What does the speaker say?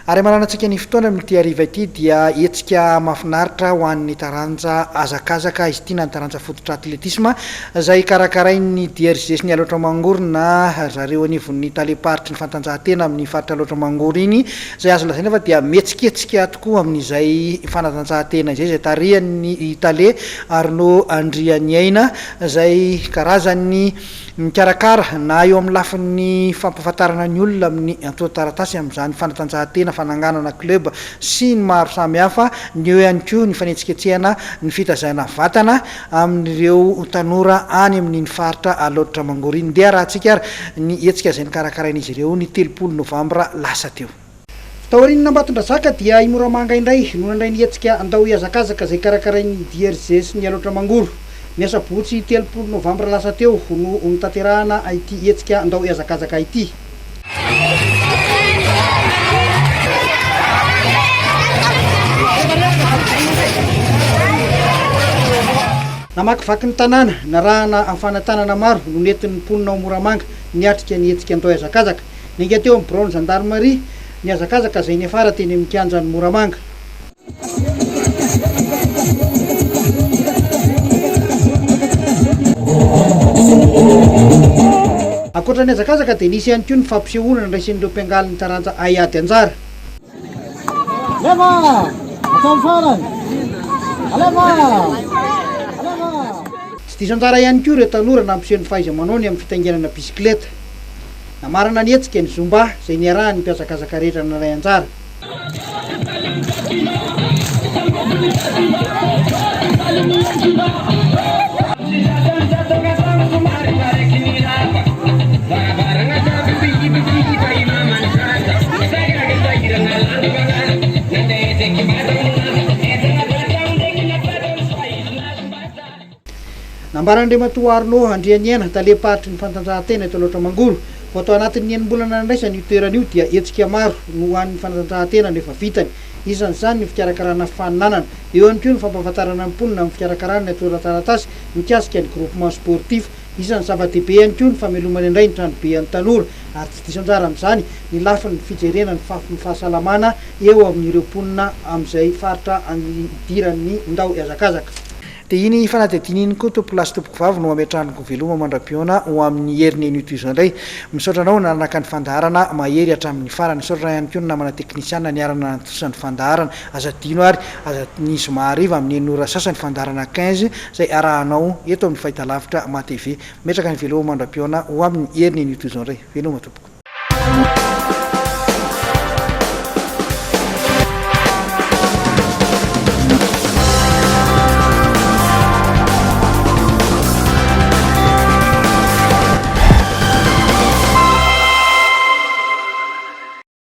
Ary mananantsika ny fotoana amin'ity hariva ity dia hetsika mahafinaritra ho an'ny taranja azakazaka izy ity na ny taranja fototra atletisma izay karakarain'ny DRGS ny aloatra mangorona zareo anivon'ny taleparitry ny fantanjahantena amin'ny faritra aloatra mangory iny izay azo lazaina fa dia metsiketsika tokoa amin'izay fanatanjahantena izay izay tarihan'ny tale Arnaud Andrianiaina izay karazan'ny mikarakara na eo amin'ny lafin'ny fampahafantarana ny olona amin'ny antotaratasy amin'izany fanatanjahantena fananganana club sy ny maro samihafa ny eo ihany koa ny fanetsiketsehana ny fitazana vatana amin'ireo tanora any amin'ny faritra aloatra mangoriny dia raha antsika ary ny hetsika izay nikarakarain'izy ireo ny 30 novambra lasa teo. Taorinina Ambatondrazaka dia i Moramanga indray no nandray ny hetsika andao iazakazaka izay karakarain'ny DRGS ny aloatra mangoro. Ny asabotsy 30 novambra lasa teo no nitanterahana ity hetsika andao iazakazaka ity. Namakivaky ny tanàna narahana amin'ny fanatanana maro no nentin'ny mponina ao Moramanga niatrika ny hetsika andao iazakazaka. Ninga teo amin'ny Brown Gendarmerie ny azakazaka izay niafara teny amin'ny kianjan'ny Moramanga. Ankoatra ny azakazaka dia nisy ihany koa ny fampisehoana ndraisin'ireo mpiangaly ny taranja Ayady Anjara. Tsy diso anjara ihany koa ireo tanora nampiseho ny fahaiza-manao ny amin'ny fitaingenana bisikileta. Namarana ny hetsika ny Zumba izay niarahan'ny mpiazakazaka rehetra naray anjara. Nambaran'Andriamatoa Arnaud Andrianiaina taleparitry ny fantanjahantena eto aloatra mangoro. Vao atao anatin'ny enim-bolana nandraisany io toerana io dia hetsika maro no an'ny fanatanjahantena rehefa vitany. Isan'izany ny fikarakarana fananana, eo ihany koa ny fampahafantarana ny mponina amin'ny fikarakarana ny atorataratasy mikasika ny groupement sportif. Isan'ny zava-dehibe ihany koa ny famelomana indray ny tranobe an'ny tanora ary tsy diso anjara amin'izany ny lafin'ny fijerena ny fahasalamana eo amin'ireo mponina amin'izay faritra idiran'ny ndao iazakazaka. Dia iny fanadihadiana iny koa tompolasy tompoko vavy no ametrahako veloma mandram-piona ho amin'ny herin'ny an'ito izay misaotra anao nanaraka ny fandaharana mahery hatramin'ny farany. Misaotra ihany koa ny namana teknisiana niarana nantosan'ny fandaharana azadino ary ny zoma hariva amin'ny enora sasany fandaharana 15 izay arahanao eto amin'ny fahitalavitra Ma TV. Metraka ny veloma mandram-piona ho amin'ny herin'ny an'ito izay veloma tompoko.